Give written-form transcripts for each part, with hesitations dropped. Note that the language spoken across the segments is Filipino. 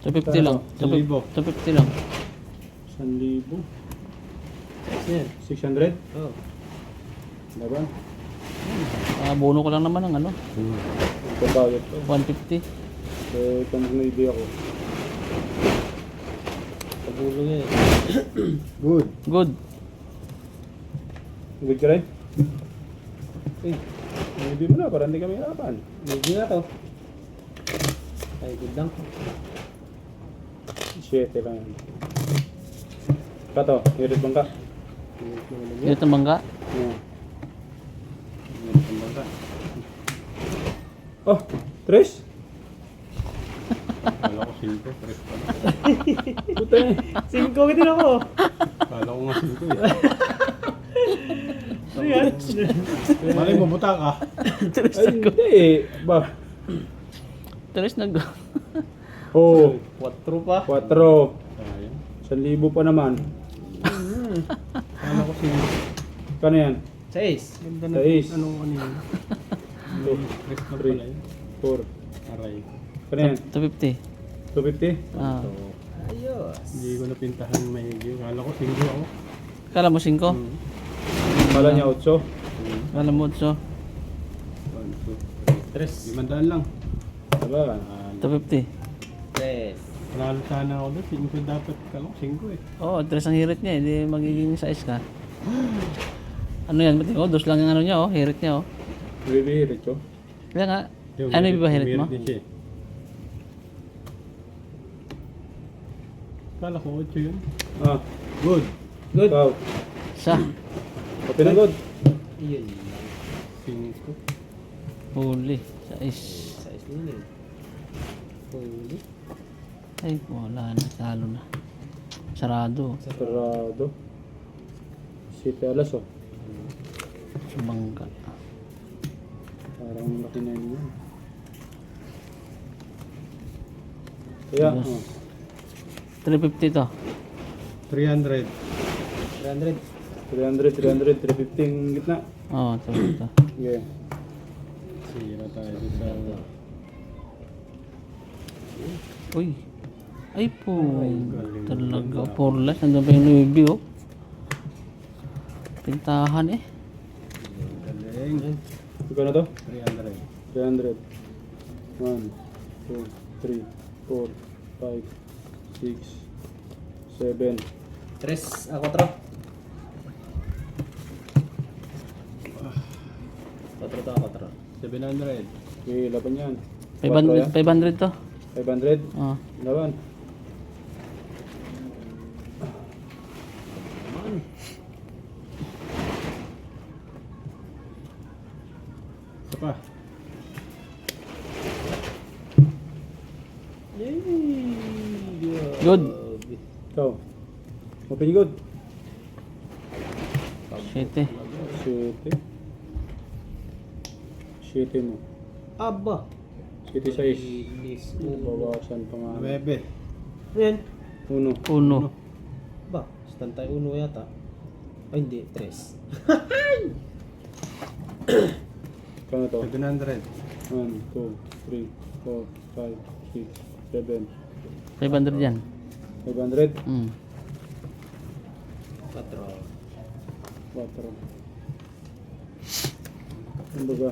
250 lang. 1,000. 250 lang. 1,000. Yan. 600? Oh. Diba? Bono ko lang naman ng ano, Pagbayad ko. 150. Kung may ako. Pagulong yan. Good. Good. Good ka rin? Maybe mo na para hindi kami hirapan. Medyo na to. Ay, good lang. 7 lang yan. Kato, hirit bang ka? Dito ang bangka. Yeah. Hirit bang ka? Oh, Tres? Kala ko 5, 3 pa. Puta eh. 5 din ako. Kala ko nga 5 eh. Ano yan? Malay mo, buta ka. Ay, hindi eh. Ba? Tres nag... Oh, 4 pa. 4. Ayun. 1,000 pa naman. Kala ko 5. Kano yan? 6. Ganda na. Sais. Ano kanina? 2, 3 na 3, pala yun. 4. Aray. Kano yan? 250. 250? Ah. Ayos. Hindi ko napintahan maigi. Kala ko 5 ako. Kala mo 5? Kala niya 8. Kala mo 8? 1, 2, 3. 500 lang. Diba? 250. 3. Panalo sana ako doon. 5 dapat. Kala ko 5 eh. Oo, tres ang hirit niya. Hindi magiging size ka. Ano yan? Ba't oh, dos lang yung ano niya oh. Hirit niya oh. Hirit ko. Kaya nga. Ano yung hirit mo? Din siya eh. Kala ko 8 yun. Ah, Good. Good. wow. Sa. Okay na good. Iyon. 5. Huli. Size. Size nun eh. Holy. Ay, wala na. Talo na. Sarado. Sarado. 7 alas oh. Bangka. Parang laki na yun. Kaya, Yes. oh. 350 to. 300. 300. 300, 350 yung gitna. Oo, ito. Ito. Yeah. Sira tayo dun sa... Uy. Ay po. galing. Talaga. 4 less. Nandun pa yung Nubi oh. Pintahan eh. Galing. Ikaw na to? 300. 300. 1, 2, 3, 4, 5, 6, 7. 3. Ako 4. 4 to ako 4. 700. Okay, laban yan. 500, 500 to. 500. Oo. Laban. Naman. Isa pa. Yay! Good. Ikaw. Open good. 7. 7. 7 mo. Aba. 7 size. Inis. Bawasan pa nga. 9. Yan. 1. 1. Ba, stand tayo uno yata. Ay hindi, 3. Ikaw na to. 700. 1, 2, 3, 4, 5, 6, 7. 500 yan. 500. 4. 4. Ang baga.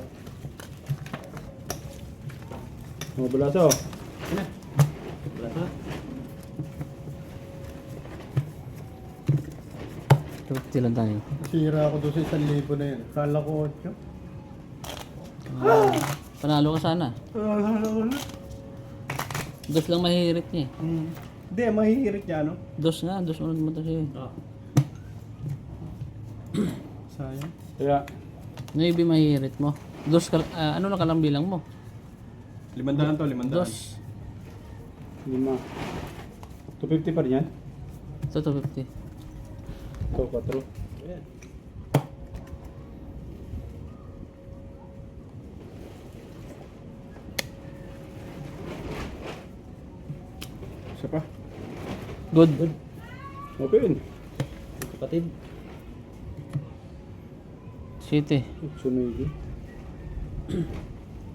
Mga balasa oh. Wala ha? 250 lang tayo. Sira ako doon sa 1,000 na yun. Kala ko 8. Panalo ka sana. Dos lang mahihirit niya eh. Hindi, mahihirit niya ano? Dos nga, dos mo naman to siya eh. Ah. Sayang. Kaya, Maybe mahihirit mo. Dos ka, ano na kalang bilang mo? 500 to, 500. Dos. 5. 250 pa rin yan? Ito 250. Ito, 4. Ayan. Isa pa. Good. Open. Kapatid. City. Sunod.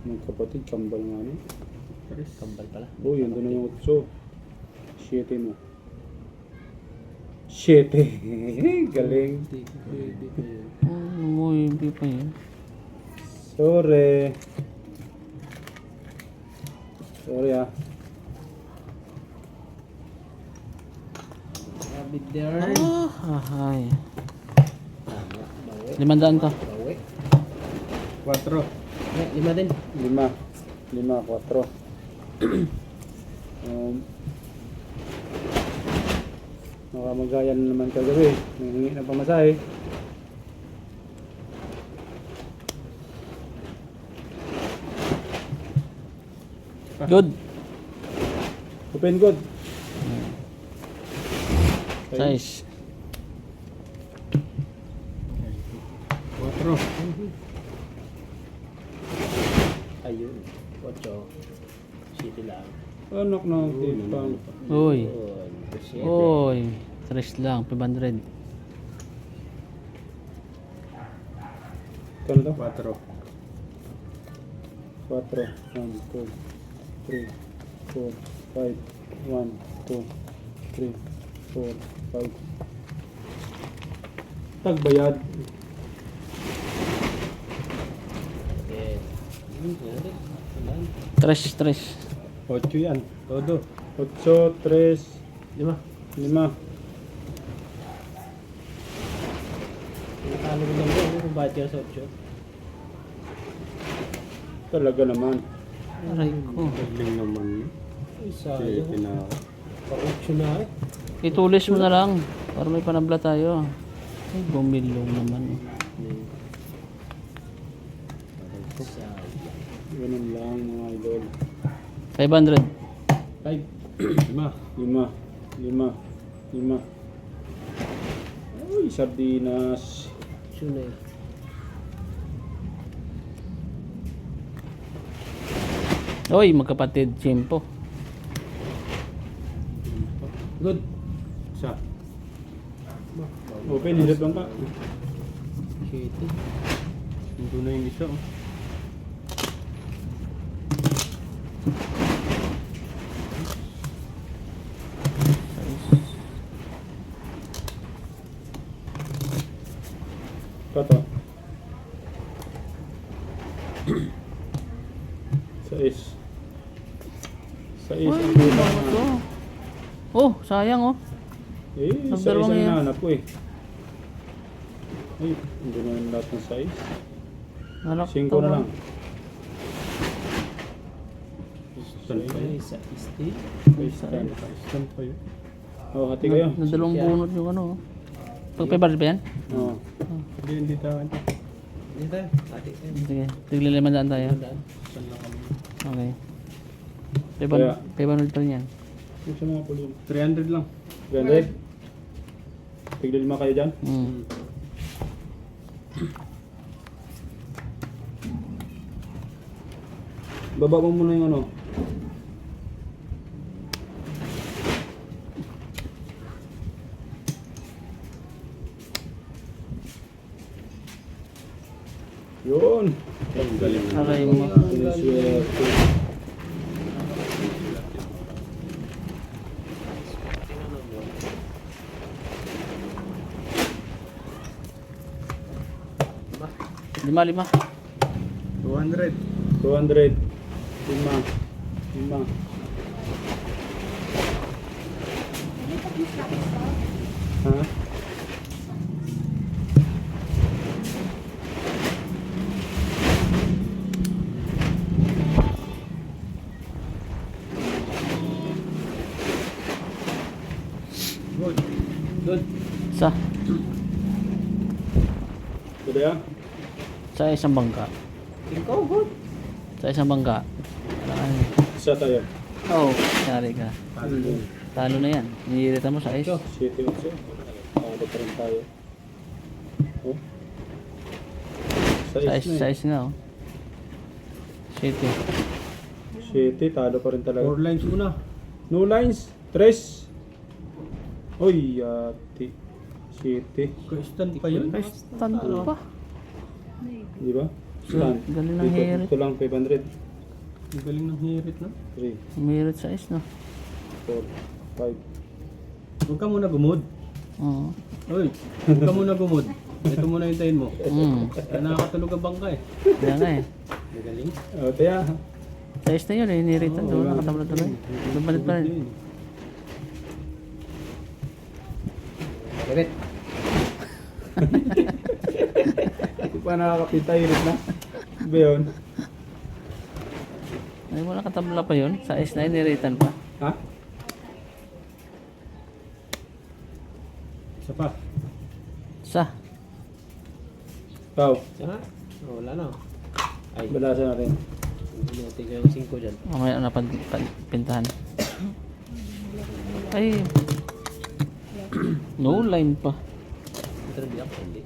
Mga kapatid, kambal nga no. Kambal pala. Oh, yun doon na yung 8. 7 mo. 7. Galing. Hindi ko pwede pa yun. Ano mo, hindi pa yun. Sorry. Sorry ah. Rabbit there. Ahay. Tama. Bawi. 500 to. Bawi. 4. Eh, 5 din. 5, 4. Makamagaya na naman kagabi. May hingi na pamasahe. Good. Open good. Size. 4. Ayun. 8. City lang. Anak ng tipang. Uy. Yun. 7. Uy. 3 lang. 500. Kano to? 4. 4. 1, 2, 3, 4, 5. 1, 2, 3, 4, 5. Tagbayad. Yes. Meron. Ilan? 3. 8 yan. Todo. 8, 3, 5. 5. Nakalo mo lang yun. Kung bakit ka sa 8. Talaga naman. Aray ko. Galing naman. Ay, 7 sayang. na ako. Pa-8 na eh. Itulis mo na lang. Para may panabla tayo. Ay, bumilong naman. Sayang. Ganun lang mga idol. 500. 5. 5. 5. 5. Uy, sardinas. Sure eh. Uy, magkapatid. Chimpo. Good. Isa. Open, hilip lang ka. City. Hindi na yung isa. Oh. Kato. 6. 6 Uy, ang ano kulang. to? Oh, sayang oh. Eh, Ang 6 dalawang ang yan. nahanap ko eh. Ay, hindi na yung lahat ng 6. Anak 5 to, na lang. Stand pa yun. Ay, sa Eastie. Stand. Stand pa yun. Oh, hati kayo. Na dalawang bunot yung ano. Pag paper ba yan? Oh. Hindi tayo. Dito. Ate. Sige, tigli 500 tayo. Stand lang kami. Okay. Kaya- 500 pa rin yan. Yung sa mga pulin. 300 lang. 300. Tigil 5 kayo dyan. Hmm. Baba mo muna yung ano. Yun. Galing. Aray mo. Siniswerte. Lima. 200. 200. 5. 5. Ha? Good. Good. Sa. Ito yan? Sa isang bangka. Ikaw, good. Sa isang bangka. Ano? Isa tayo. Oh, sorry ka. Talo na yan. Nilirita mo sa ice. 7, 8. Talo pa rin tayo. Oh. Sa ice, na sa eh. ice nga oh. City. 7, talo pa rin talaga. 4 lines muna. No lines. 3. Uy, ati. 7. Stand pa yun. Ay, stand pa. Di ba? Stand. Galing ng hirit. Ito lang 500. Ang galing ng hirit na. 3, Umirit sa ice no. 4, Huwag ka muna gumod. Oo. Uy, huwag ka muna gumod. Ito muna hintayin mo. Mm. Nakakatulog ang bangka eh. Kaya nga eh. Magaling. Oh, tiya. Size na yun eh. Niritan doon. Nakatabla tuloy. Lumalit pa rin. Hirit. Hindi pa nakakapita, hirit na. Ba yun? Ay mo nakatabla pa yun. Size na yun. Niritan pa. Ha? Isa pa. Sa. Ikaw, Saka? Oh, wala na. Ay, balasan natin. hindi natin yung 5 dyan. Mamaya na pintahan. Ay. No line pa. Ito rin ako, hindi.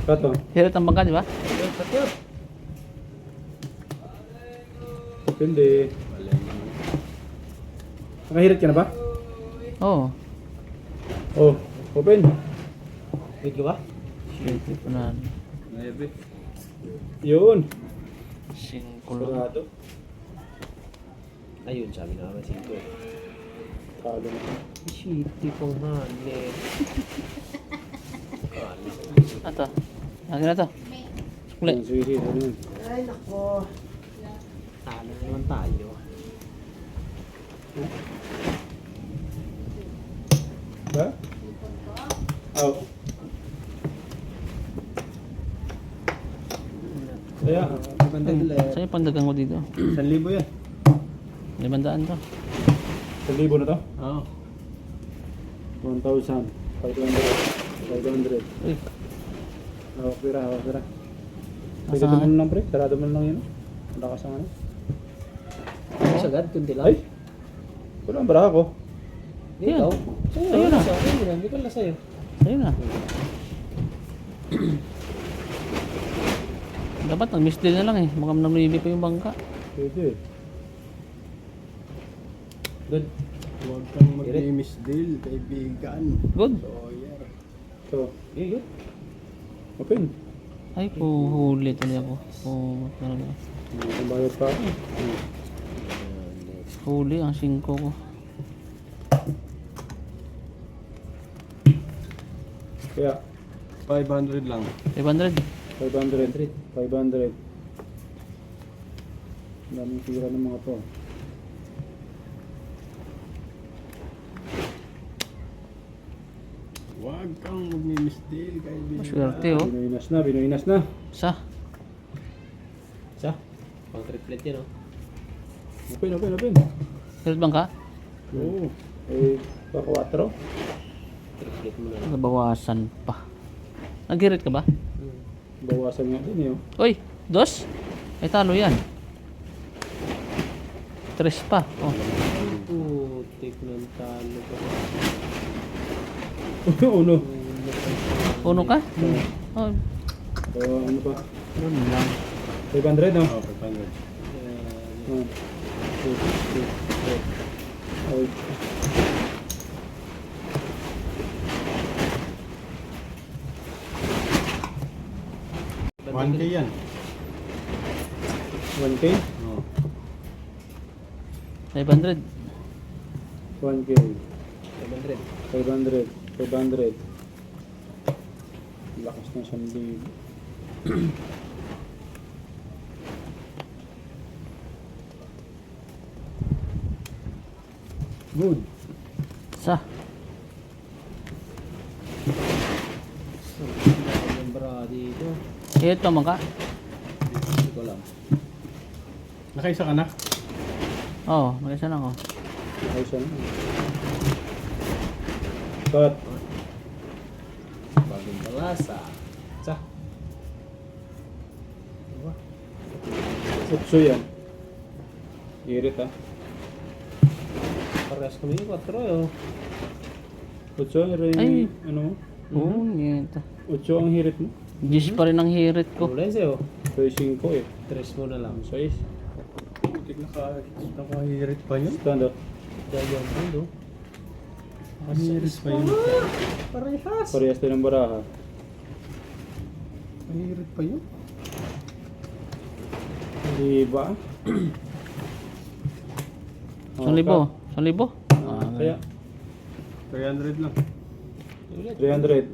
Kato, Hirit ang bangka, di ba? Ayun, pati yun. depende. Nakahirit ka na ba? Oo. Oh, open. Wait ka ba? Shit, ito na. Naibe. Yun. 5 lang. Sarado. Ayun, sabi na naman 5 eh. Talo na. Shitty pong halit. Ato. Lagi na to. Sukli. Sige, ano yun? Ay, nako. Talo na naman tayo. Ba? Oh. Kaya, Sa'yo pandagang ko dito. 1,000 yan. 500 to. 1,000 na to? Oo. 1,000. 500. Uy. Hawak pira, hawak pira. Nasa Pwede nga? mo lang pre, sarado mo lang yun. Ang lakas ang ano. Sagad, kundi lang. Ay! Wala ang bara ako. Hindi ikaw. Sa'yo Sa'yo na. Sa'yo na. Hindi ko lang sa'yo. Sa'yo na. Dapat nag-misdeal na lang eh. Mukhang nanuibi pa yung bangka. Pwede. Good. Huwag kang mag-misdeal, kaibigan. Good. Lawyer. So, Yun, yun. open. Ay, puhuli tuloy ako. Oh, talaga. Ang bayad pa ako. Huli ang 5 ko. Kaya, 500 lang. 500. 500. 500. Ang daming tira ng mga to. Huwag kang mag-misdeal, kaibigan. Maswerte oh. Binuinas na, binuinas na. Sa. Isa. Pang triplet yan, oh. Open, open, open. Hirit bangka? Oo. Eh, pa 4. Triplet mo na lang. Nabawasan pa. Naghirit ka ba? Bawasan nga din eh. Oh. Uy, 2? Ay talo yan. 3 pa. Oh. Putik ng talo ko. Uno. Uno ka? Oh, So, ano pa? yun lang. 500 no? Oo, 500. Ah. Ay, 1K yan. 1K? Oo. 500. 1K. 700. 500. 500. Lakas na 1,000. Good. Sa. Yung bra dito. Hirit pa bangka? Hindi ko alam. Nakaisa ka na? Oo, mag-isa na ako. Ayos na. Cut. Bagong balasa. Sa. Utso yan. Irit ha. Parehas kami yung 4 eh, oh. Utso, rin Ay. ano mo? Oo, nito. Utso ang hirit mo. 10 pa rin ang hirit ko. Wala yun sa'yo. So, 5 eh. 3 mo na lang. 6. Putik nakahirit pa yun. Stand up. Kaya yung mundo. Nakahirit pa yun. Parehas. Parehas din ang baraha. Nakahirit pa yun. Di ba? 1,000. 1,000? Kaya, 300 lang. 300.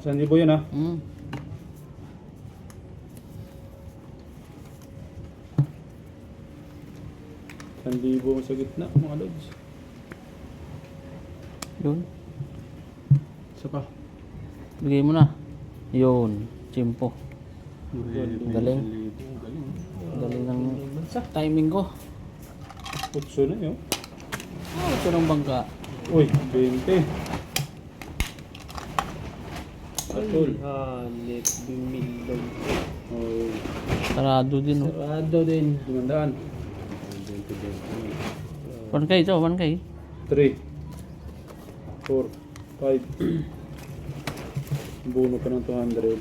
1,000 yan ha. Hmm. Sandibo sa gitna, mga lods. Yun. Isa pa. Bigay mo na. Yun. Chimpo. Galing. Galing ng timing ko. Putso na yun. Ito ng bangka. Uy, 20. Atol. Halit, bimilog. Oh, Sarado din, oh. Sarado din. 500. 1K ito, 1K. 3. 4. 5. Buno pa ng 200.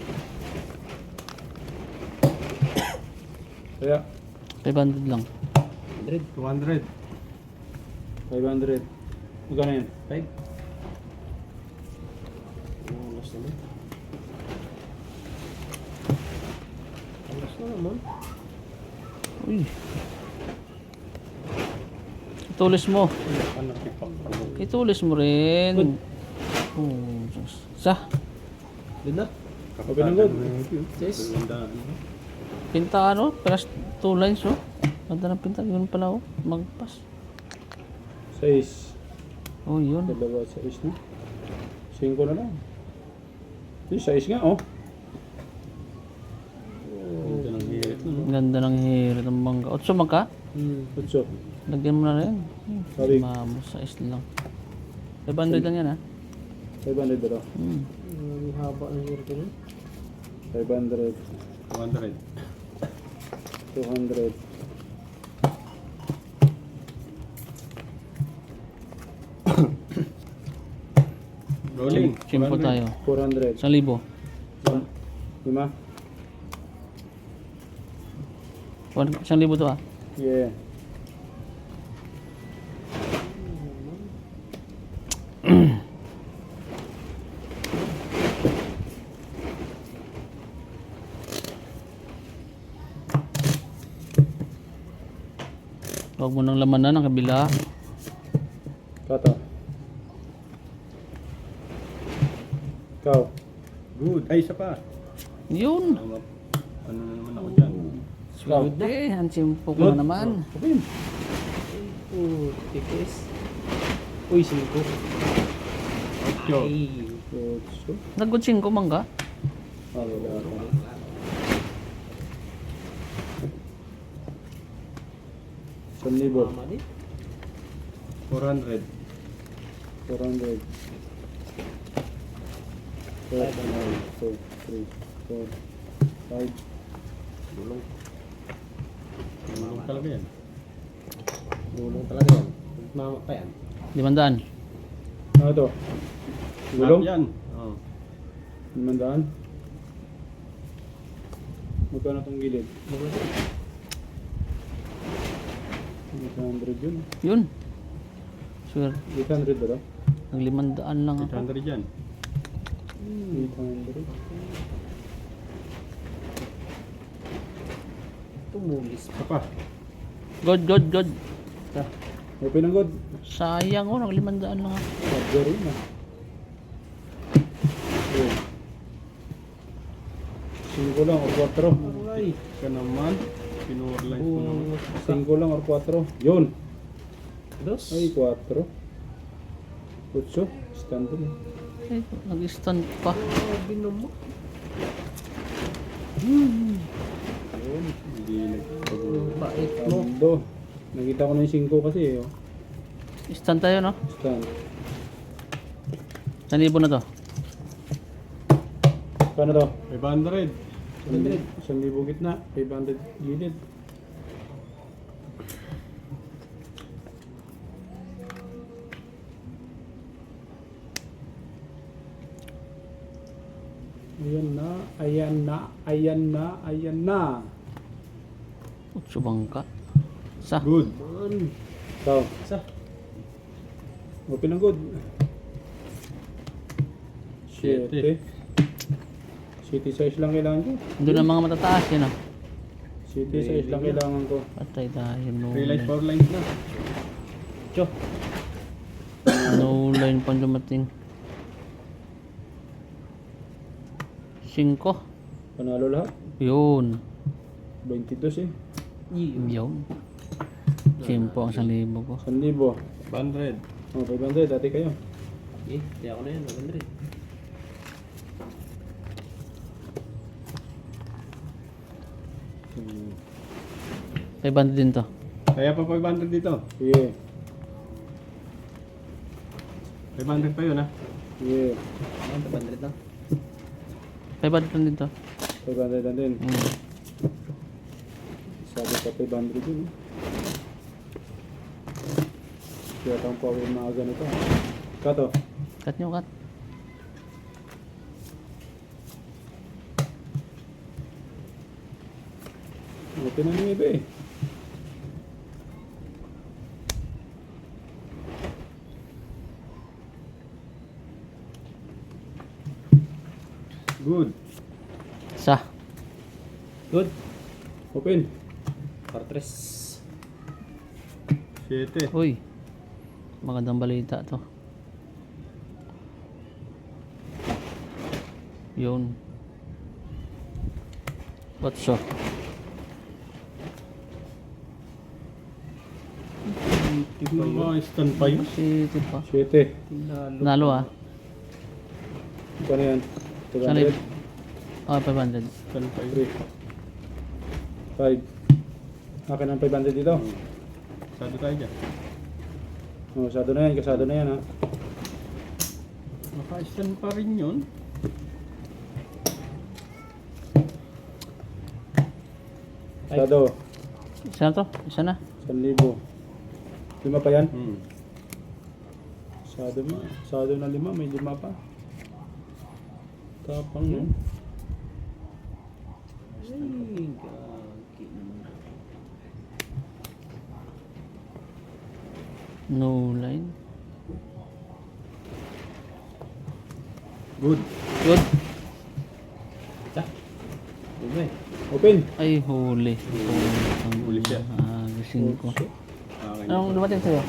Kaya, 500 lang. 200. 500. Magkano yan? 5. Alas naman. Alas na naman. Uy. Itulis mo. Itulis mo rin. Oh, Diyos. Sa. Good na. Okay lang, good. Yes. Pinta ano? Plus 2 lines, oh. Ganda ng pinta. Yun pala, oh. Magpas. 6. Oh, yun. Dalawa 6 na. 5 na lang. 6 nga, oh. Ganda ng hirit ng bangka. 8 bangka? 8. Lagyan mo na rin. Sabi. Mamo, size lang. 500 lang yan, ha? 500 dito. Hmm. Ang haba ng hirit ko. 500. 200. 200. Rolling. Chimpo tayo. 400. 1,000. 5. 1,000 to, ah. Yeah. Huwag mo nang lamanan ang kabila. Kata. Ikaw. Good. Ay, isa pa. Yun. Ano na naman ako dyan? Swerte. Ang chimpo ko na naman. Okay yun. Tikis. Uy, 5. 8. Ay. 8. Nagkutsing ko, mangga. Wala ako. Mama din. 400. 400. 4, 2, 3, 4, 5. Bulong. Tulong talaga yan. Bulong talaga yan. Mama pa yan. 500. Ano to? Gulong? Lahat yan. Oh. 500? Magkano itong gilid? 800 yun. Yun. Swerte. 800 ba? Nag 500 lang ako. 800 yan. 800. Tumulis. Isa pa. God, God, God. Open ang god. Sayang, oh. Nag 500 lang ako. Charger yun ah. 5 lang or 4. Ay. Ka naman. Pinuwarline ko naman. 5 lang or 4. Yun. Dos. Ay, 4. 8. Stand din. Ay, nag-stand pa. Binom mo. Yun. Hindi Bait mo. Tando. Nakita ko na yung 5 kasi eh. Oh. Stand tayo, no? Stand. 1,000 na to. Paano to? 500. 1,000 gitna. 500 gilid. Ayan na, ayan na, ayan na, ayan na. 8 bangka. Sa. Good. Man. Ikaw, Sa. open ang good. 7. City size lang kailangan ko. Doon ang mga matataas, yun, ah. City size lang kailangan ko. Patay tayo, no. 3 lines, 4 lines na. Cho. line pa dumating. 5. Panalo lahat. Yun. 22 eh. Yun. 5 ang 1,000 ko. 1,000. 100. Oh, 500. Dati kayo. Eh, di ako na yan. 100. Hmm. 500 din to. Kaya pa 500 dito. Sige. 500 pa yun ha. Sige. Ayan, 200 lang. 500 lang din to. 500 na din. Mm. Sabi ka 500 yun. Eh. Kaya tayong power na ganito. Kato. Cut nyo, cut. Okay na ng iba eh. Good. Sa. Good. Open. Fortress. 7. Uy. Magandang balita to. Yun. What's so? Tignan mo, stand pa yun. Si pa. 7. Nalo ah. Ano yan? Saan 200. Oh, 500. Stand pa yun. 3. 5. Akin ang 500 dito. Sado tayo dyan. Oh, kasado na yan. Kasado na yan ha. Naka-stand pa rin yun. Kasado. Isa na to? Isa na? 1,000. 5 pa yan? Hmm. Kasado mo. Kasado na 5. May 5 pa. Tapang no? Ay, gagi naman. No line. Good. Good. Ta. Bumay. Open. Ay, huli. Huli siya. Ah, gising ko. Akin Anong dumating sa'yo?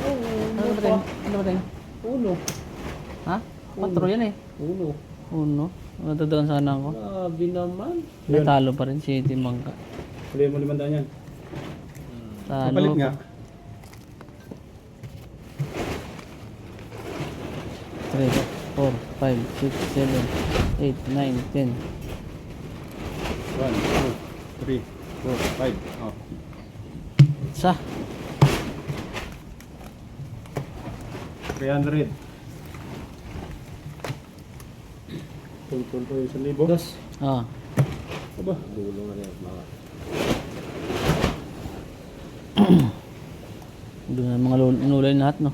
Ano dumating? Ano dumating? Uno. Ha? 4 yan eh. Uno. Uno. Natadagan sana ako. Grabe naman. May talo pa rin si Team Mangka. Huli mo 500 yan. Talo. Kapalit nga. 3, 4, 5, 6, 7, 8, 9, 10. 1, 2, 3, 4, 5. Oh. Sa. 300. Control ko yung 1,000. Dos. Ah. Aba. Dulo na rin. Mga. Doon na mga nulay lahat, no?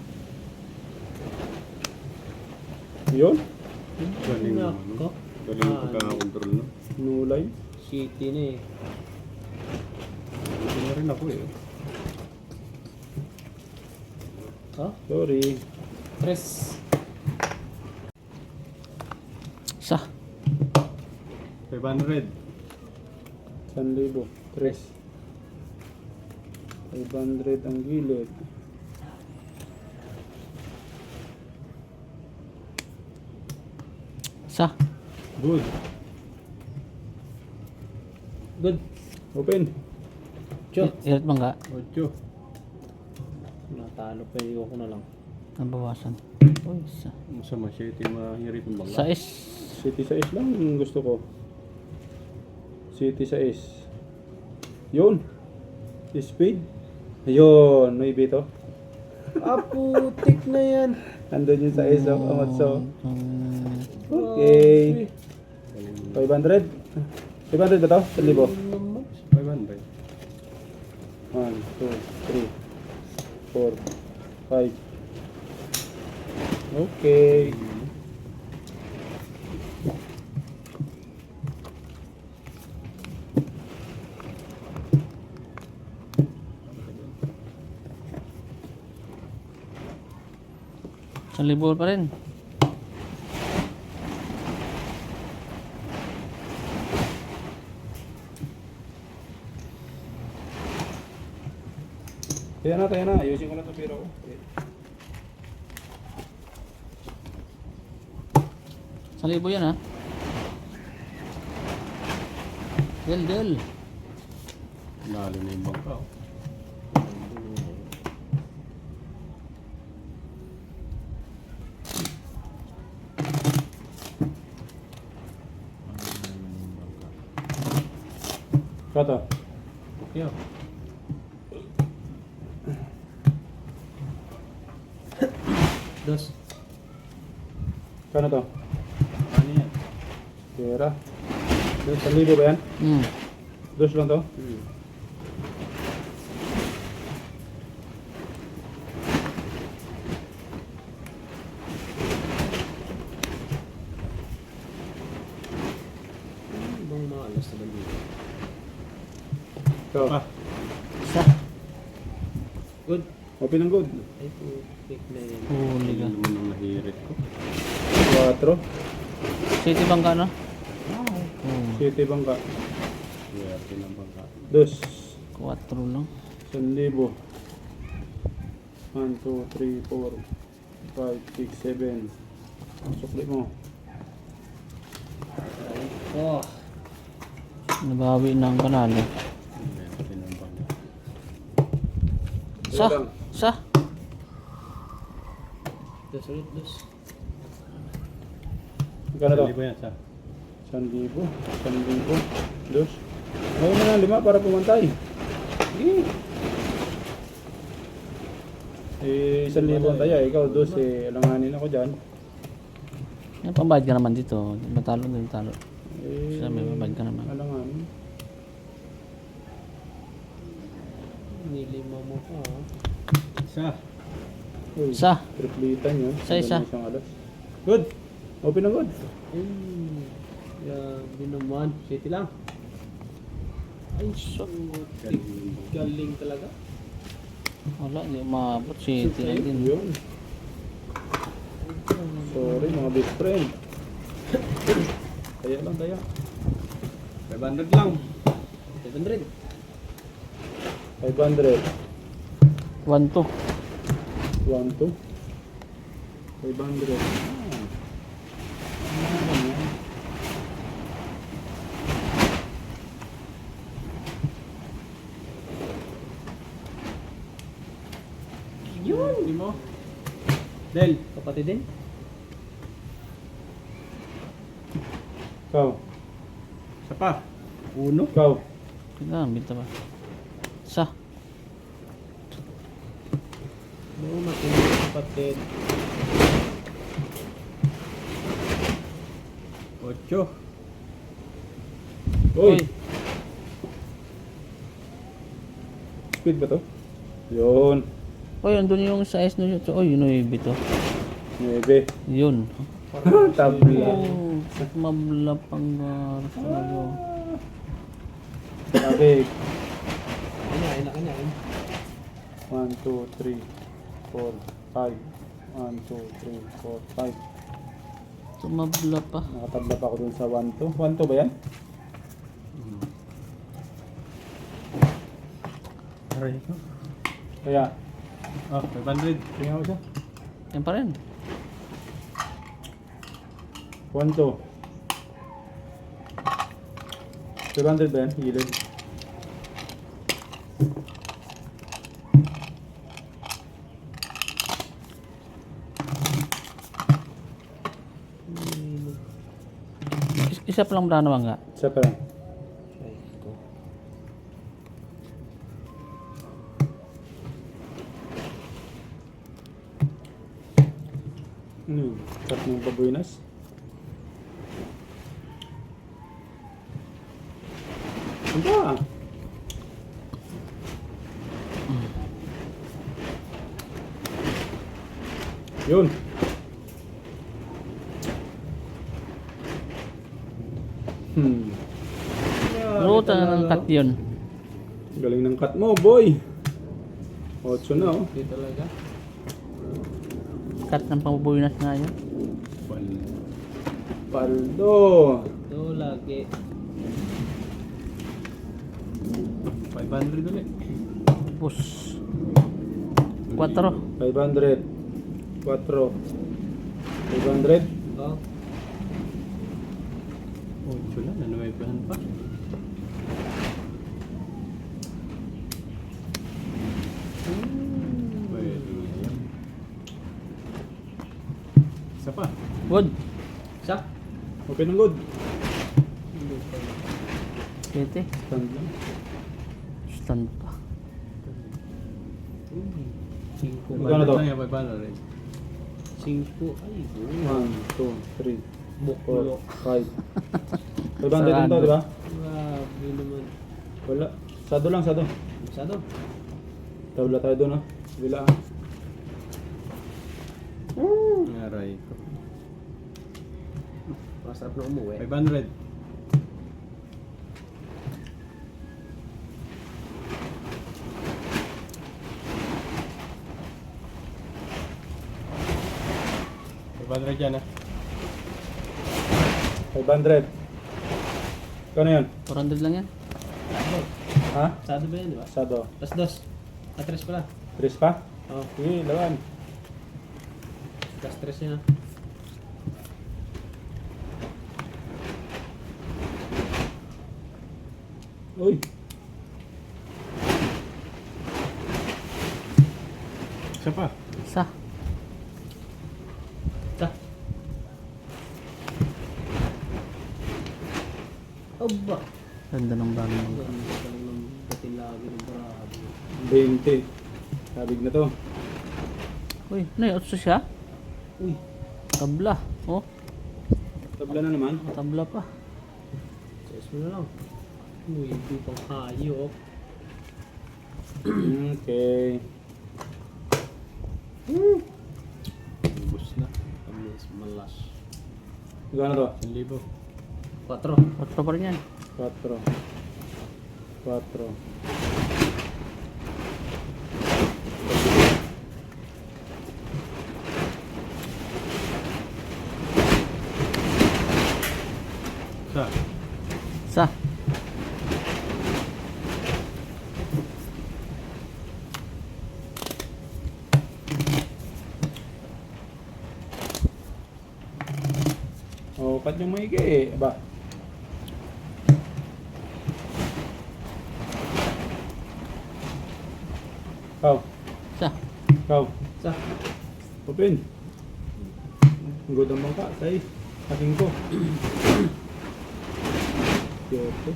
Yun. Galing mo. Nako. Galing mo pagkakakontrol no. Nulay. City na eh. Ito na rin ako eh. Ha? Sorry. Tres. Sa. 500. 1,000. 3. 500 ang gilid. Sa. Good. Good. Open. Cho. Irat Mangka. 8. Natalo pa yung ko na lang. Nabawasan. Uy, sa. Masama siya ito yung mahirit ng bangla. Sa is. City sa is lang yung gusto ko. City sa is. Yun. Speed. Ayun. May bito. Ah, putik na yan. Andun yung sa is of Amatso. Um, Okay. 500. 500 ba to? 1,000. 500. 1, 2, 3, 4, 5. Okay. Sa libur pa rin. Kaya na. Ayusin ko na ito pero. Okay. 1,000 yan ha. Del. Lalo na yung bangka. Oh. Kata. Okay. Oh. Dos. Kano to? Ano yan? Pera. 1,000 ba yan? Hmm. Dos lang to? Ibang mga alas na dito. Ikaw. Ah. Isa. Good. Open ang good. Ay po, pick na yan. Huli ka. Ano naman ang nahirit ko? 4. City Bangka na? City Bangka. Swerte ng bangka. Dos. 4 lang. 1,000. 1, 2, 3, 4, 5, 6, 7. Sukli mo. Oh, Nabawi na ang panalo. Swerte ng bangka. Isa. Ilan? Isa. dos ulit, dos. Magkano to? Hindi ba yan sa? 1,000. 1,000. Dos. Ngayon na lang 5 para pumantay. Sige. 1,000 ang taya. Ikaw dos alanganin ako dyan. Yan, pambayad ka naman dito. Matalo din talo. Eh, Sabi, mabait ka naman. alanganin. Nilima mo pa, oh. Isa. Uy, Isa. triplitan yun. Isa. Isang alas. Good. Open ang good. Grabe naman. City lang. Ay, so, galing talaga. Wala, hindi umabot. City lang din. Yun. Sorry mga best friend. Taya lang, taya. 500 lang. 700. 500. 1-2. 1, 2. 500. Yun. Hindi mo. Del. Kapatid din. Ikaw. Isa pa. Uno. Ikaw. Kailangan, binta ba? Isa. No, makinig kapatid. 8. Uy. Speed ba to? Yun. Uy, andun yung size nun yun. Uy, yun yung bito. 9. Yun. Tabla. Oh, mabla pang sa'yo. Sabig. Kanya, kanya. 1, 2, 3, 4, 5. 1, 2, 3, 4, 5. Tumabla pa. Nakatabla pa ako dun sa 1, 2. 1, 2 ba yan? Aray ko. Kaya, Ah, 500. tingnan mo siya. Yan pa rin. 1, 2. 500 ba yan? Gilid. Isa pa lang mula naman nga. Isa pa lang. Ay, ko. Ano yun? Sarap ng babuinas. Ano ba? Yun. Ruta ng cut yun. Galing ng cut mo, boy. 8 na, oh. Hindi talaga. Cut ng pambubuinas nga yun. Paldo. Ito lagi. 500 ulit. Tapos 4. 500. 4. 500. Oh, 8 lang, nanuwebehan pa. Pwede yan. Isa pa. Good. Isa? Open ang good. Pwede. Stand lang. Stand pa. 5. Magkano to? Lang yan, 500 rin. 5. Ay, 1, 2, 3, 4, Buklo. 5. 500 din to, di ba? Grabe naman. Wala. Sado lang, sado. Masyado. Tabla tayo doon, ha? Bila, ha? Aray ko. Masarap na umuwi. 500. Yan ah. 500. Kano yan? 400 lang yan. Ha? Sado ba yan, di ba? Sado. Plus dos. Tres pala. 3 pa? Oo. Sige, lawan. Plus tres yan ah. Uy. Isa pa. Isa. Ta. Aba. Ganda ng bangin. Ganda lang ng dating lagi ng barado. 20. Sabig na to. Uy, ano yun? Otso siya? Uy. Tabla. Oh, Tabla na naman. tabla pa. Sayos mo na lang. Uy, hindi pang hayop. Okay. Ubus na. Amis malas. Gano to? 1,000. 4. Otso pa rin yan. 4. 4. Isa. Isa. Oh, kat yung maigi eh. Aba. Kau. Isa. Kau. Sa. Open. Ang good ang bangka. Say. Aking ko. Kyoto.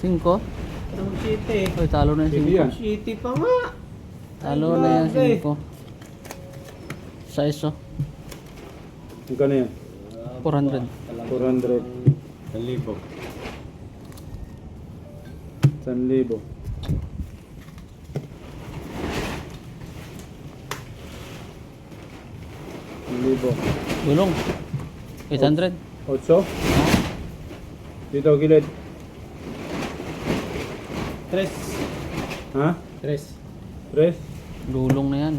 5. Anong city? Uy, talo na Sige yung yan. 5. City pa nga. Talo Ay, na yung grabe. 5. Sa iso. Magkano yan? 400. 400. 1,000. 1,000. Libo. Gulong. 800. 8. Dito, gilid. Tres. Ha? Tres. 3. Gulong na yan.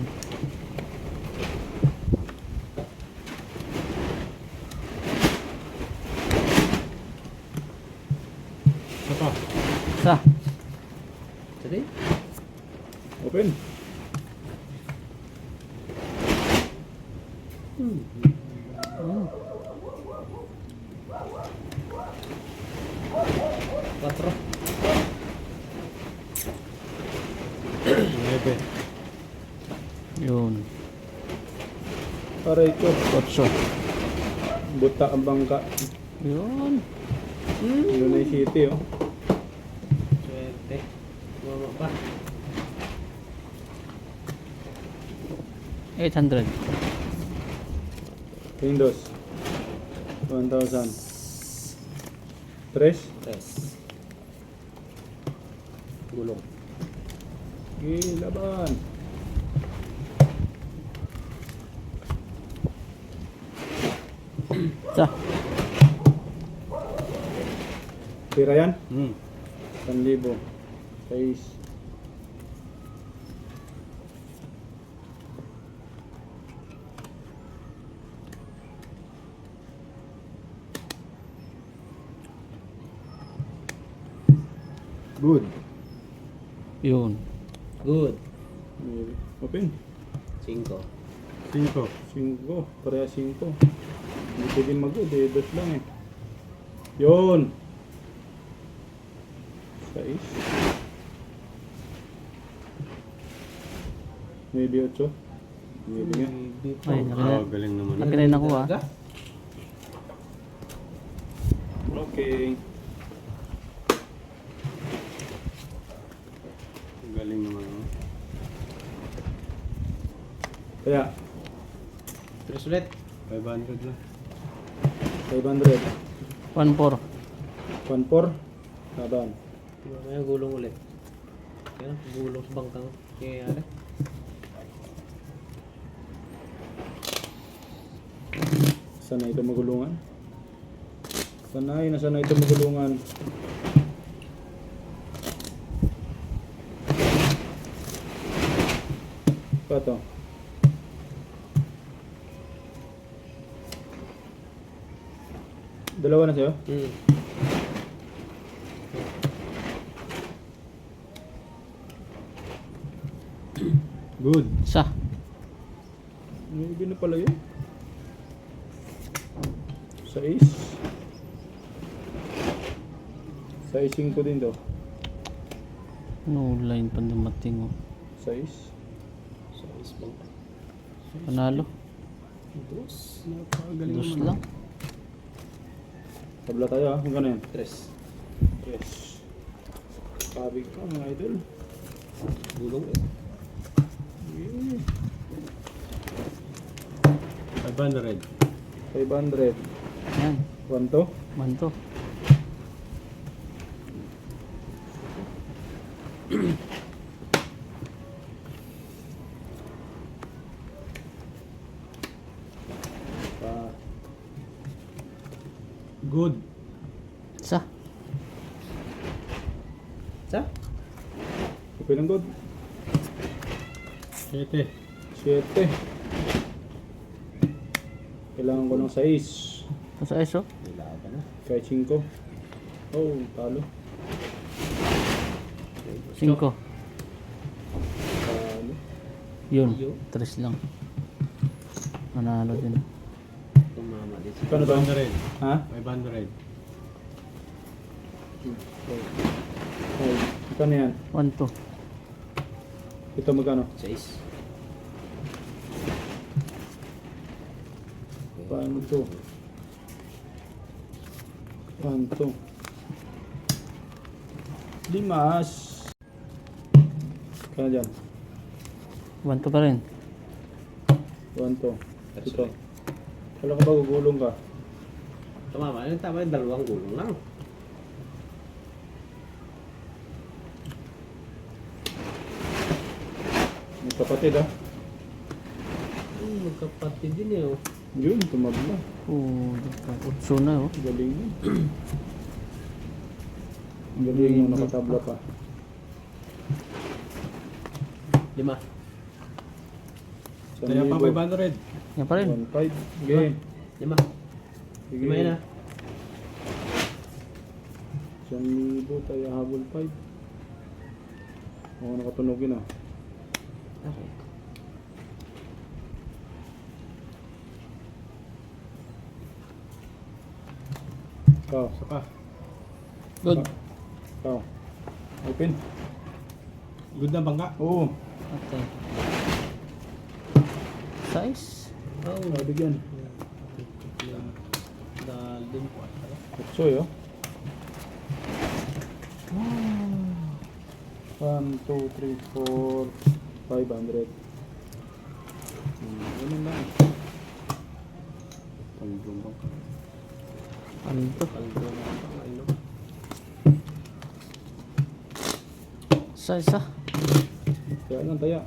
Isa pa. Isa. Sige. Open. Oh, 4. 9. yun. Aray ko. 8. Buta ang bangka. Yun. Lunay City, oh. Swerte. Mama pa. 800. Windows. 1,000. 3. Tres. Gulong. Gilaban. Isa. Tira yan? Hmm. 1,000. 6. Good. Yun. Good. Open. 5. 5. 5. Pareha 5. Hindi pwede mag-good eh. Dos lang eh. Yun. 6. 9, 8. 9 nga. Ay, Galing naman. nakilay na ko ah. Okay. Galing naman. Oh. Kaya, 3 ulit. 500 lang. 500. 1-4. 1-4. Laban. Mamaya gulong ulit. Kaya gulong sa bangkang. Kaya Sanay ito magulungan. Sanay na sanay ito magulungan. Pa to. Dalawa na sa'yo? Good. Isa. Hindi na pala yun. 6. 6-5 din to. No line pa dumating oh. 6. sa isbang. Panalo. Napakagaling Dos naman. lang. Tabla tayo ha. Hanggang na yan. 3. Yes. Kabig ka mga idol. Gulong eh. 500. 500. Yan. 1 to. Manto. Pa. Good. Isa. Sa? Okay lang good. 7. 7. Kailangan ko ng 6. Sa iso. Nilaban na. Kahit 5. Oh, talo. 5. Talo. Yun. 3 lang. Manalo din. Tumama dito. Kano ba? 500. Ha? 500. Oh, kano yan? 1-2. Ito magkano? 6. Paano to? Paano to? Limas. Kano dyan? 1-2 pa rin. 1 to. Ito. Kala ko ba gugulong ka? Tumama. Yung tama yung dalawang gulong lang. May kapatid ha? Magkapatid din eh oh. Yun, tumabla. Oh, 8 na oh. Galing yun. Galing yung nakatabla pa. 5. Kaya pa 500. Yan pa rin. 1.5. Okay. 5. Sige. 5 yan ah. 1,000 tayo habol 5. Ako nakatunogin ah. Okay. Ikaw. Saka. Good. Ikaw. Open. Good na bangka. Oo. Okay. Size. Oh, Sabig yan. dahil din po. Kutsoy oh. 1, 2, 3, 4, 500. Ganun lang. Pagbumbang ka. Ano to? Isa. Kaya lang taya.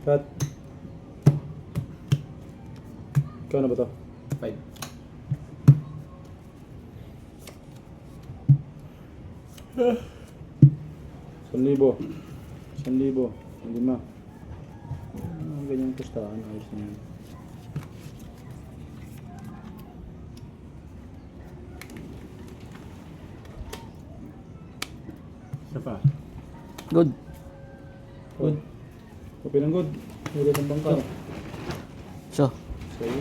Cut. Kano ba to? 5. 1,000. 1,000. 5. Ganyang pustahan. Ayos na yan. Sa pa. Good. Good. Open ang good. Ulit ang bangka. So, 6.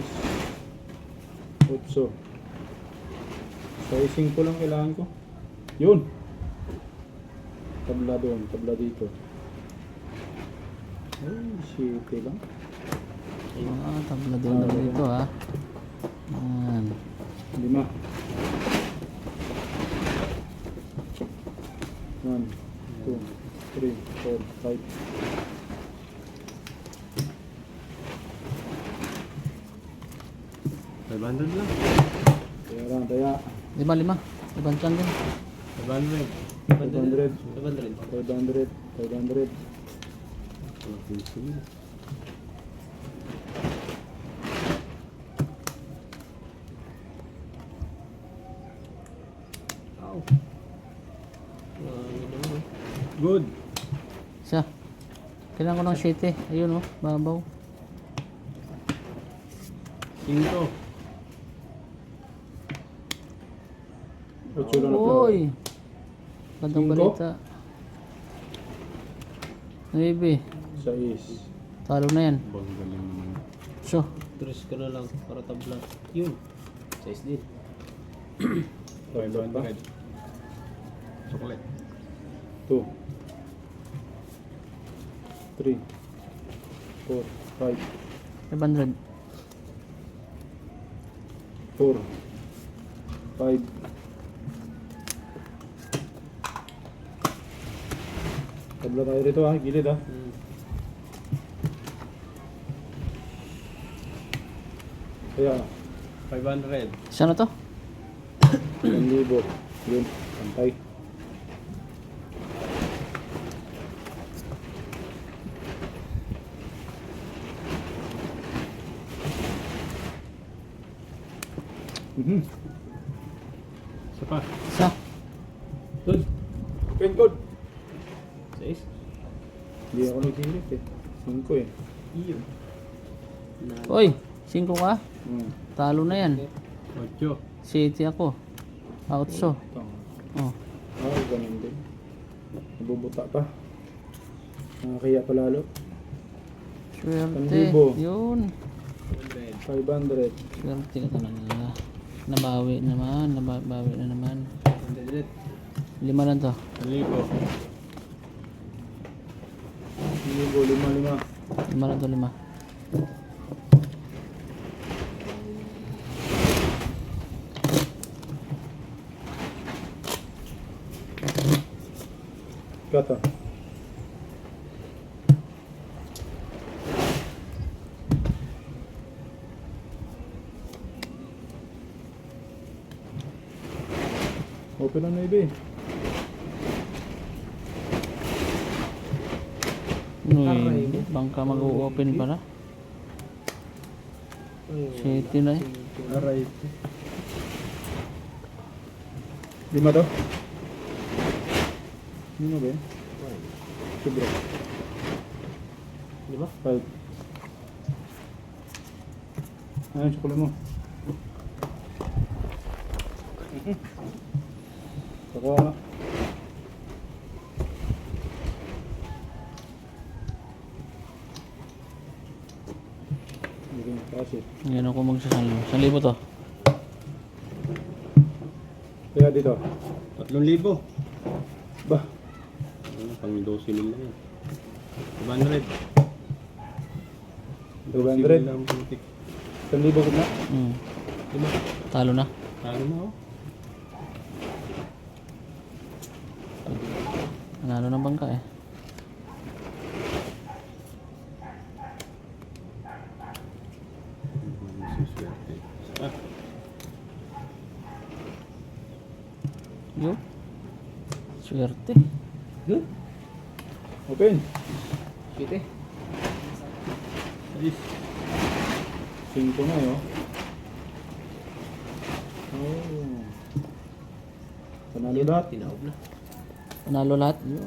8. Sizing ko lang kailangan ko. Yun. Tabla doon. Tabla dito. Ay, shit lang. tabla doon na dito ha. Yan. 5. 1, 2, 3, 4, 5. $500 lang. Kaya lang, kaya. 5. Ibang chan din. 500. 500. 500. 500. 500. Ow. Ano naman. Good. Isa. Kailangan ko ng sheet eh. Ayun oh, babaw. 5. 8 lang na Uy! Gandang Cinco? balita. 9. 6. Talo na yan. Bang galing naman. So, Tres ka na lang para tabla. Yun. Size din. 500. Chocolate. 2. 3. 4. 5. 500. 4. 5. Tabla tayo rito ha, gilid ha. Kaya, 500. Isa na to? 1,000. Yun, pantay. Isa pa. Isa. Doon. Open code. Size. Hindi ako nagsilit eh. 5 eh. Iyo. Uy, 5 ka? Hmm. Talo na yan. 8. City ako. Outso. Oh. Ganun din. Nabubuta pa. Nakakaya pa lalo. Swerte. 1,000. Yun. 500. Swerte ka talaga. Nabawi naman. Nabawi na naman. 100. 5 lang to. 1,000. 5,000. 5 lang to, 5. Kata. Open na iba eh. Uy, bangka mag-open pala. City na eh. Aray. 5 to? 5 ba yun? Sobra. 5? 5. Ano yung chocolate mo? Saka na. Hindi rin kasi. Ngayon ako magsasalo. 1,000 to. Kaya dito. 3,000. Ba? Pang 12 nila yan. 500. 200. lang putik. 1,000 ko na. Talo na. Talo na oh. Nanalo ng bangka eh. Suswerte. Ah, Yo. Swerte. Good. Open. Shit eh. ayos. 5 na yun. Oh. Panalo lahat. Tinaob na. Nanalo lahat. Yo.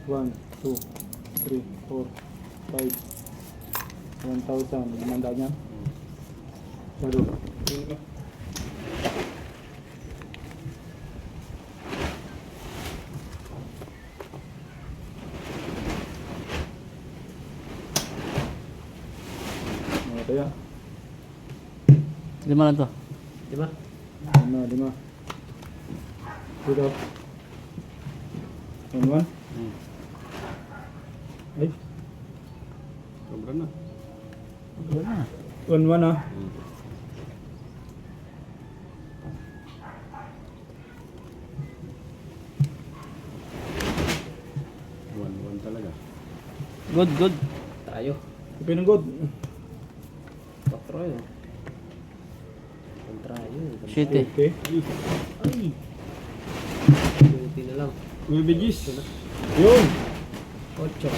One, 2, 3, 4, 5. 1,000. Limandaan yan. Salo. Kaya. 5 lang to. Di ba? 5. Dito. 1-1. Ay, Sobra na. Wala na. 1-1 ah. One talaga. Good, good. Tayo. Pinunggod. 4 yun. Kontra yun. 7. Okay. Ay! Buti na lang. Uy, Bigis. Yun. 8.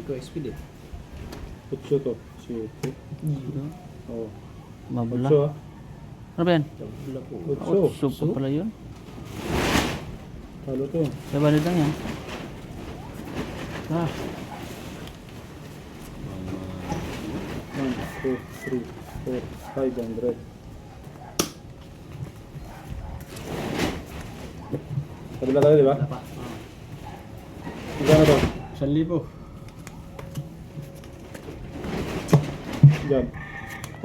5 speed eh. 8 to. 7. Oh. Mabula. 8 ah. Ano ba yan? Tabla po. 8. Soup pa pala yun. Talo to. 500 lang yan. Ah, 1, 2, 3, 4, 500. Kabila tayo, di ba? Wala pa. Magkano to? 1,000. Diyan.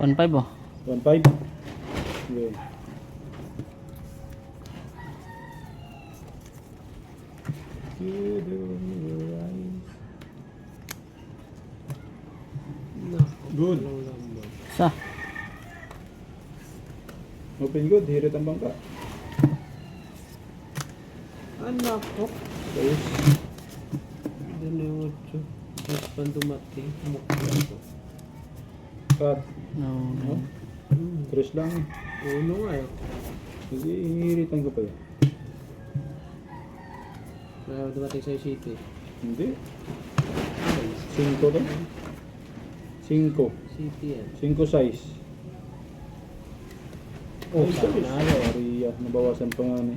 1.5 oh. 1.5. Yun. Good. Sa. Open good, hirit ang bangka. Anak ko. Ayos. Doon na yung 8. Tapos pang dumating. Mukha ko. Cut. No, no. Tres lang. Uno nga eh. Sige, hihiritan ko pa yun. Kaya dumating sa city. Hindi. 5 to. 5. City yan. 5 size. Oh, Ay, sabi na ako. Maria, nabawasan pa nga ni.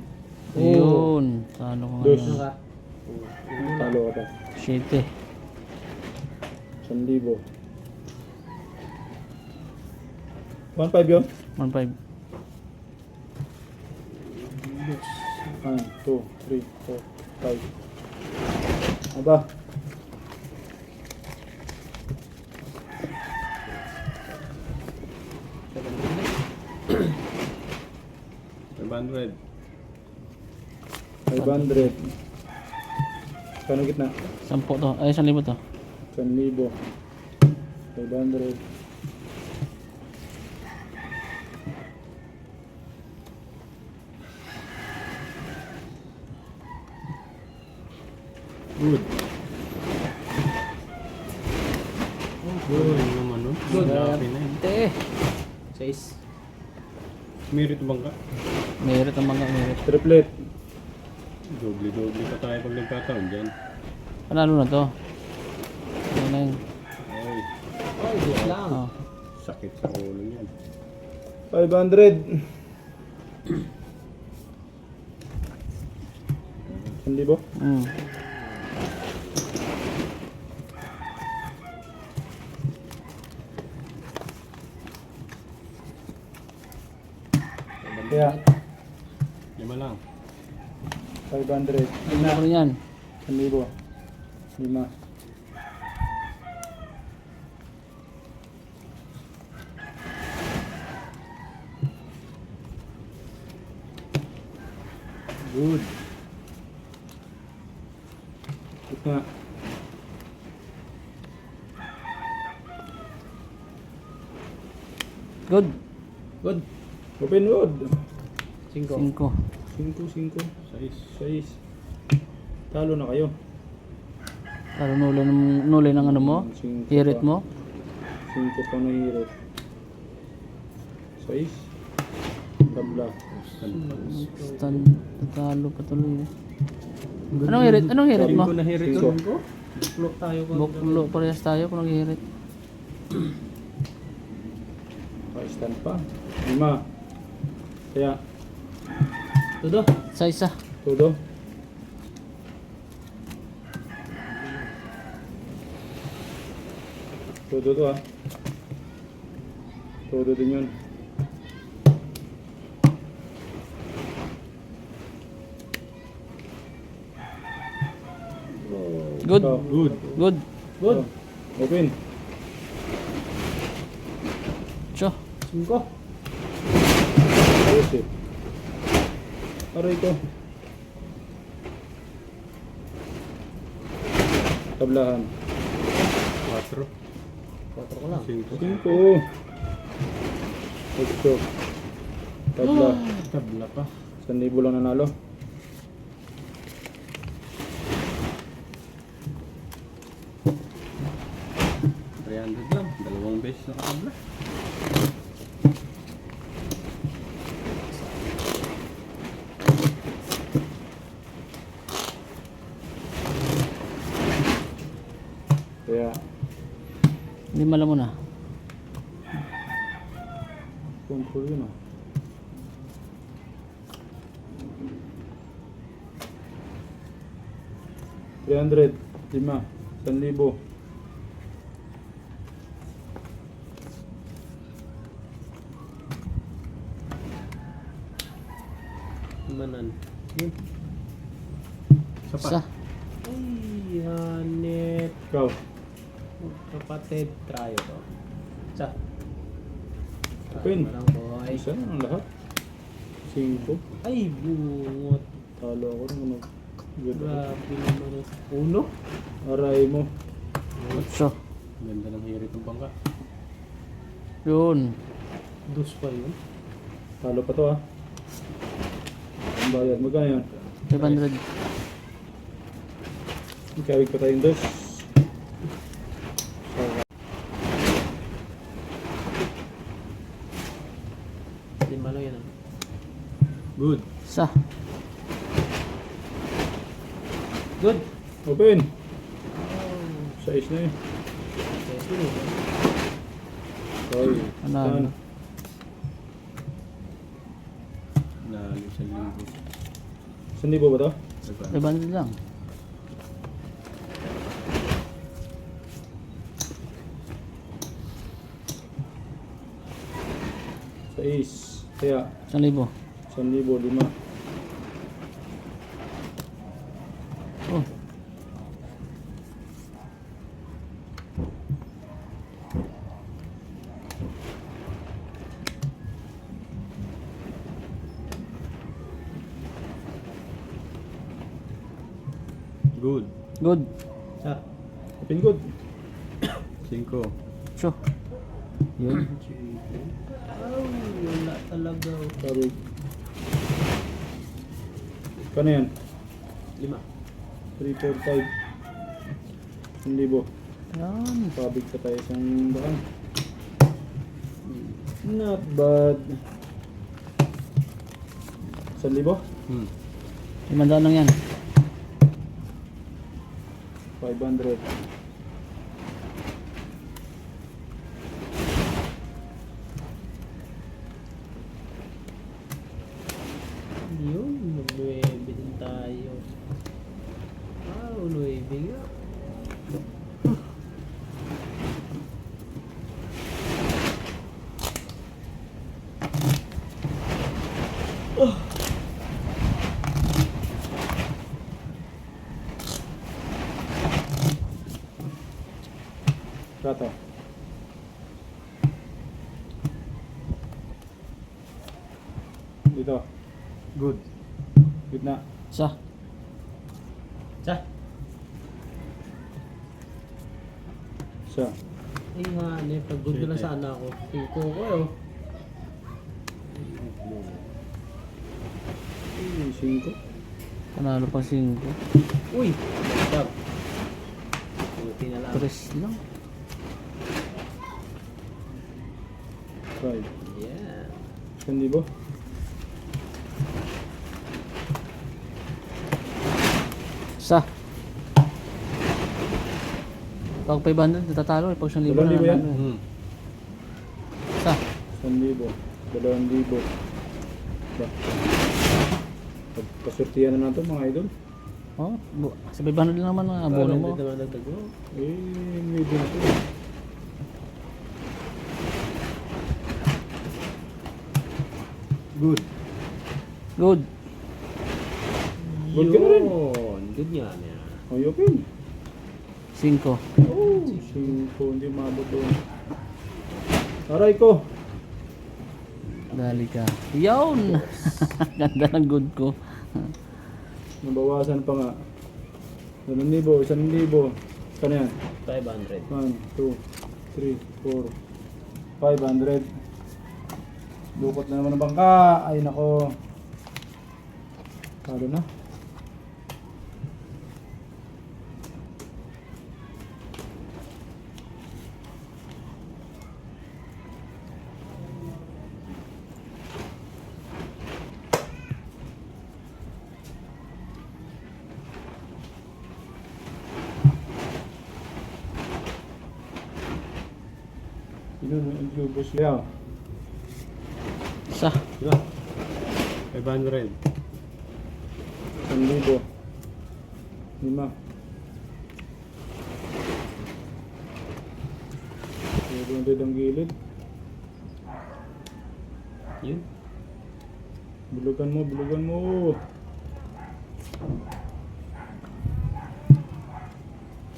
Ayun. Talo ko Dos. nga. Naka. Talo ka pa. 7. 1,000. 1.5 yun? 1.5. 1, 2, 3, 4, 5. Aba. $500. 500. Kano gitna? 10 to. Ay, 1,000 to. 1,000. 500. Good. Good naman, no? Good. Grabe na yun. Te. 6. Merit bang ka? Merit ang mga merit. Triplet. Doble-doble pa tayo pag nagkataon dyan. Panalo na to. Ano na yun? Ay, Oh, just lang. Oh. sakit sa ulo niyan. 500. 1,000. Mm. Kaya, 5 lang. 500. Ano ko rin yan? 1,000. 5. Good. Gitna. Good. Good. Open wood. 5. 5. 5, 5. 6. Talo na kayo. Para nulay ng ano mo? Cinco Hirit pa. mo? 5 pa na hirit. 6. Tabla. Talo pa tuloy. Anong hirit? Anong hirit mo? Cinco na hirit Cinco. ko. Look tayo ko. Buklo parehas tayo kung nag-hirit. Stand pa. 5. Kaya, Todo. Isa-isa. todo. Todo to ah. Todo din yun. Good. Oh, Good. Good. Good. Open. 5. Ayos eh. Aray ko. Tablahan. 4. 4 ko lang. 5. 5. 8. Tabla. Tabla pa. 1,000 lang nanalo. $300 lang. 2 beses nakatabla. Kaya, Hindi malam mo na. control yun ah. $300. 5. 1,000. Manan. Yun. Sapat. Sa. Ay, hanep. Ikaw. Kapatid, try to. Sa. Open. Parang boy. Isa na ang lahat. 5. Ay, bungot. Talo ako rin. Grabe naman. 1. Aray mo. 8. Ganda ng hirit ng bangka. Yun. 2 pa yun. Talo pa to ah. Ang bayad. Magkano yan? 500. Ikawig pa tayong dos. Lima lang yan ah. Good. Sa. Good. Open. 6 na eh. Yes, yun eh. Sorry. Ano? Nalo sa linggo. 1,000 ba to? 500 lang. Sais. Kaya, 1,000. 1,000, 5. Oh. Good. Good. Sa. Open good. 5. So. Yun. Oh, wala talaga. Sorry. Kano yan? 5. 3, 4, 5. 1,000. Yan. Pabig pa tayo isang daan. Not bad. 1,000? 500 lang yan. 500. Yun, mag-9 din tayo. Ah, 9 nga. Kata. Dito. Good. Gitna. Sa. Sa. Isa. Ay, hanep. Pag-good na lang sana ako. 5 ko eh. Ay, 5. Panalo pa 5. Uy! Dab. Buti na lang. 3 lang. 5. Yeah. 1,000. Sa. Pag 500, natatalo eh. Pag 1,000 na 2,000 yan? nanalo eh. Sa. 1,000. 2,000. Ba? Pagkasortihan na natin mga idol. Oh, sa 500 lang naman ang abono mo. Naman nagdag mo. Eh, medyo na ito. Good. Good. Good ka na rin. Yun. Good nga niya. Ay, okay. 5. Oh, 5. Hindi maabot doon. Aray ko. Dali ka. Yun! Ganda ng good ko. Nabawasan pa nga. 1,000, 1,000. Kano yan? 500. 1, 2, 3, 4, 500. Dukot na naman ang bangka. Ay nako. Talo na. Yun, ang lubos niya. Isa. Diba? 500. 1,000. 5. 200 ang gilid. Yun. Bulugan mo, bulugan mo.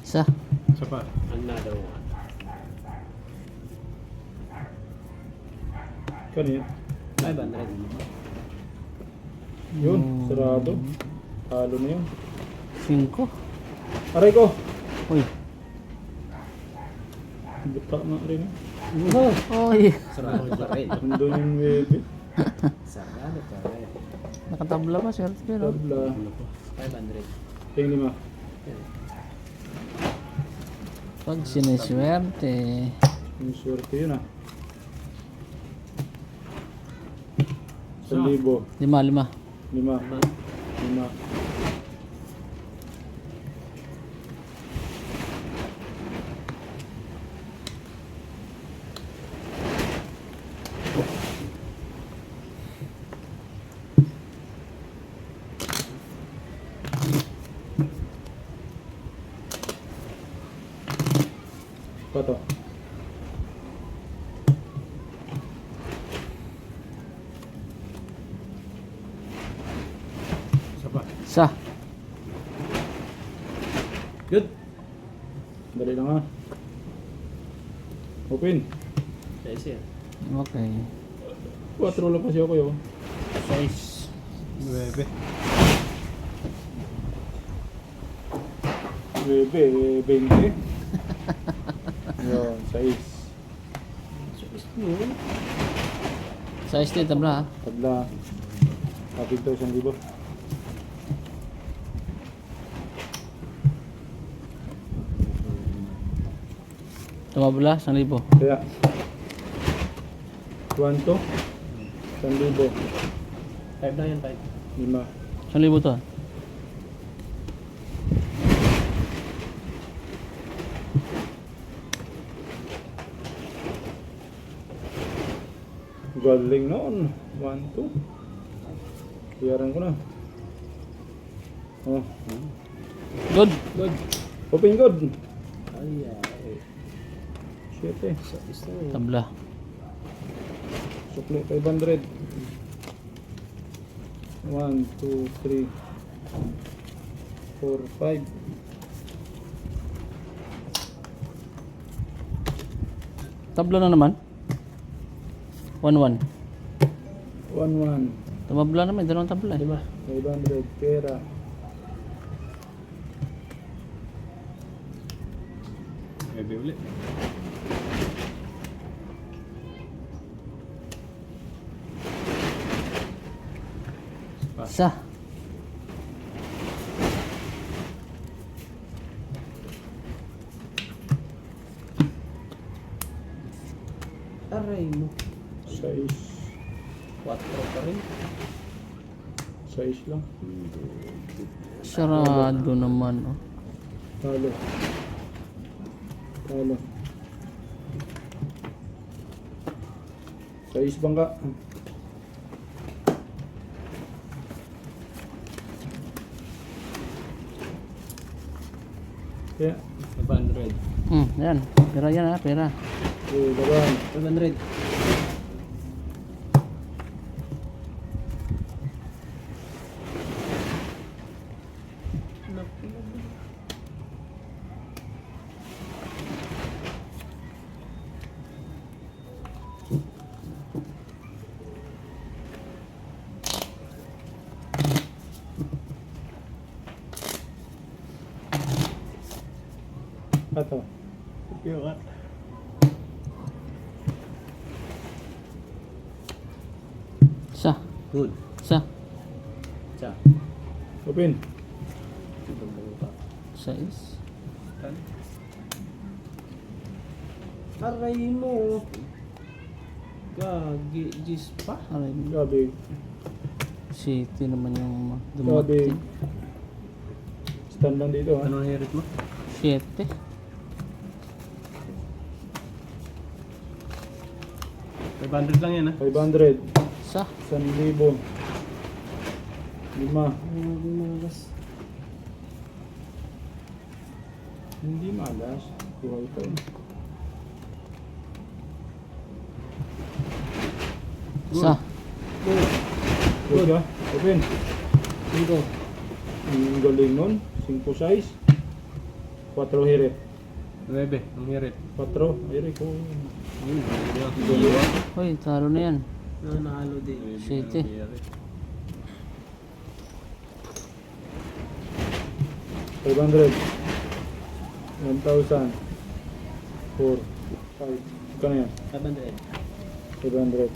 Isa. Isa pa. Another one. Kanina. 500. Yun, sarado. Talo na yun. 5. Aray ko! Uy. Buta na rin. Uy. Sarado pa rin. Nandun yung baby. Sarado pa rin. Nakatabla pa, swerte pero. Tabla. 500. Tingin 5. Pag siniswerte. Yung swerte yun ah. 1,000. 5. 5. 5. Pato. Isa pa. Isa. Good. Dali lang ha. Open. Nice yan. Okay. 4 lang kasi ako yun. 6. 9. Bebe, 20. Yun, 6. Sa este tabla ha. Tabla. Kapit daw 1,000. Tumabla, 1,000. Kaya 1 to 1,000. 5 na yan, 5. 5. 1,000 to. Galing noon. 1, 2. Kiyaran ko na. Oh. Good. Good. Open good. Ay, ay. 7. Sa isa yun. Tabla. Sukli 500. 1, 2, 3, 4, 5. Tabla na naman. 1-1. 1, 1. Tumabla naman, dalawang tabla eh. 500. Pera. Ebe ulit. Isa. Aray mo. 6. 4 pa rin. 6 lang. Sarado naman oh. Talo. Talo. 6 bangka. Kaya, 500. Yan. Pera yan ha, pera. laban. 500. Kato. Isa. Good. Isa. Cha. Open. Sais. Aray mo. Gagi, Jis pa. Aray, Gabi. city naman yung Gabi. dumating. Stand lang dito ha. Anong hirit mo? 7. 500 lang yan ha. 500. Isa. 1,000. 5. Hindi malas. Buhay pa yun. Isa. Good ka? Open. Dito. Ang galing nun. 5 size. 4 hirit. 9. Ang hirit. 4. Hirit ko. Hoy, talo na yan. Nanalo din. City. 500. 1,000. 4. 5. Kano yan? 500. 500.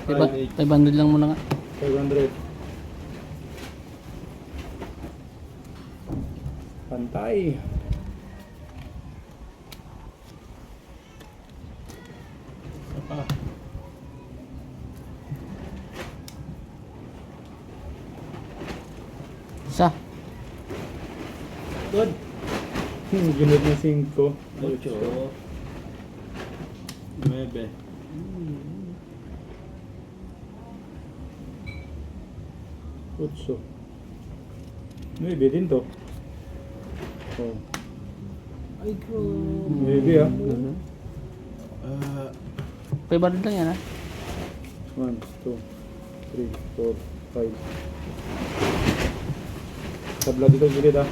Diba, 500 lang muna nga. 500. Pantay. Apa? Isa. Good. Ginod na 5. 8. 9. 8. 9 din to. Oh. Ay, ko. 9 ah. 500 lang yan ha. 1, 2, 3, 4, 5. Tabla dito gilid ah.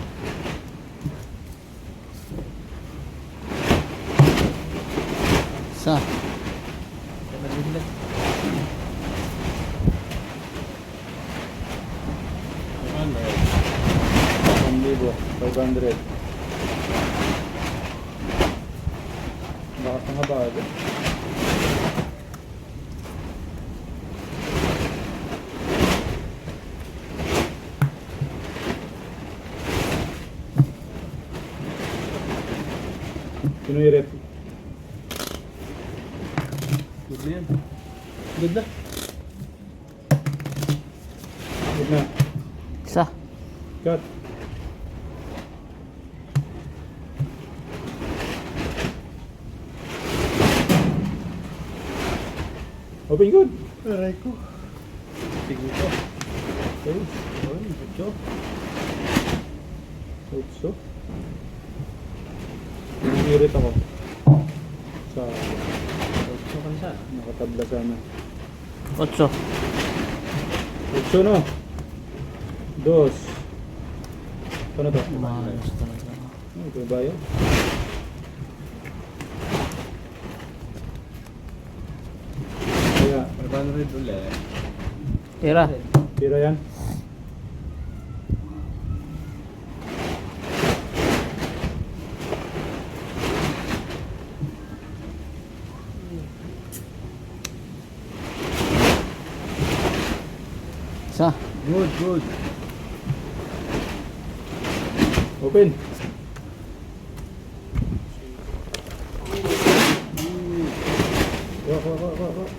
Isa. 1,500. Bakas nga ba? Sino i-rep? Good na yan. Good na. Good na. Isa. Cut. Open good. Aray ko. Tignan ko. Okay. Oy, ito. So. Nag-irit ako. Sa Ito ka sa. nakatabla sana. 8. 8 no? 2. Ano to? Maayos talaga. Ito yung bayo. Kaya, 500 ulit. Tira. tira yan. Isa. Good, good. Open. Wak.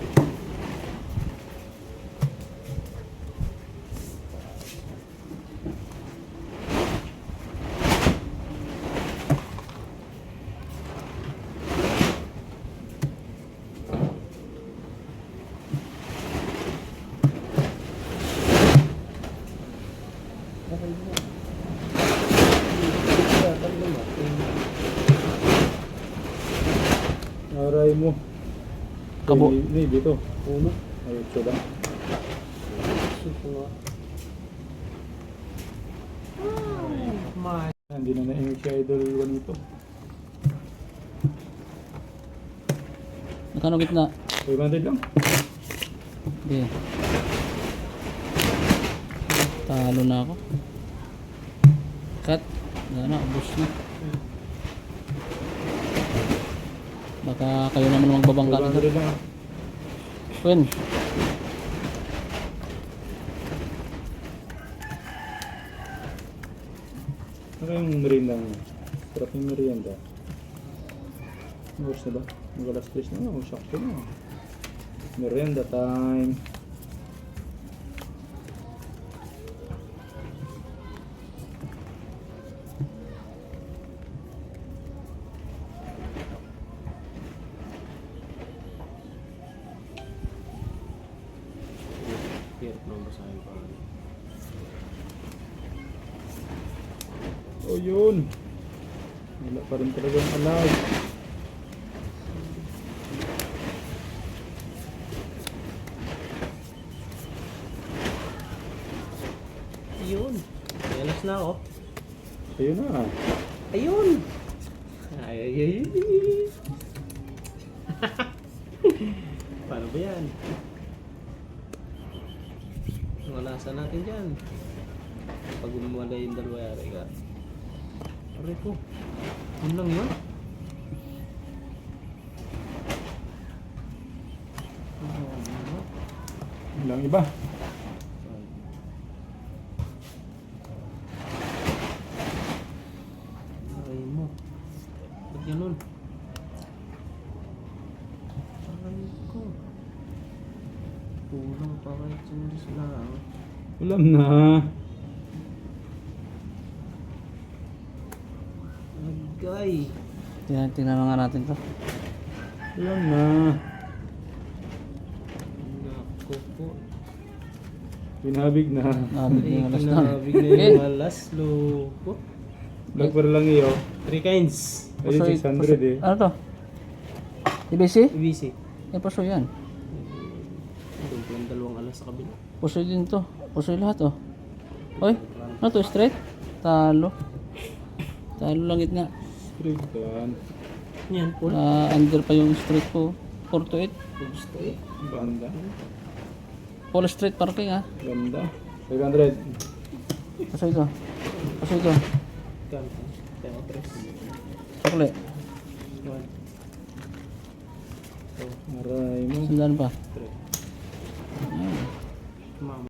Aray mo. Kabo. Ini dito. Uno. Ay, 8 lang. Hindi na na-image si Idol Juanito. Nakano gitna? 500 lang. Yeah. Talo na ako. Cut. Wala na, ubos na. Baka kayo naman magbabangka dito. 500 lang. When? Ano yung merienda mo? Sarap yung merienda. Oras na ba? Mag-alas 3 na. Oh, sakto na. Merienda time. Hirap nang basahin pa. Oh, yun. Wala pa rin talagang alive. Ayun. Alas na ako. Ayun na. Ayun! Ay, ay, ay, ay. Paano ba yan? Ang alasan natin dyan. Pag umwala yung dalawa yari ka. Aray ko. Yun lang yun. Ilang iba. Aray mo. Ba't ganun? Aray ko. Kulang pa kahit sundis lang. Ulam na. Agay. Tingnan nga natin to. Ulam na. Nako po. Binabig na. Nabig Ay, yung alas na. kinabig na yung alas. Loko. Vlog pa lang iyo. 3 kinds. Ayun, 600 eh. Ano to? IBC? EBC. Puso yan. Doon po yung dalawang alas sa kabila. Puso din to. Puso lahat oh. Oy, ano to? Straight? Talo. Talo lang gitna. Straight yan. Yan, full. Under pa yung straight ko. 4 to 8. Full straight. Ganda. Full straight parking ah. Ganda. 500. Puso ito. Puso ito. Ganto. Pero 3. Pakli. 1. Aray mo. Sandaan pa. 3. Ayan. Mama.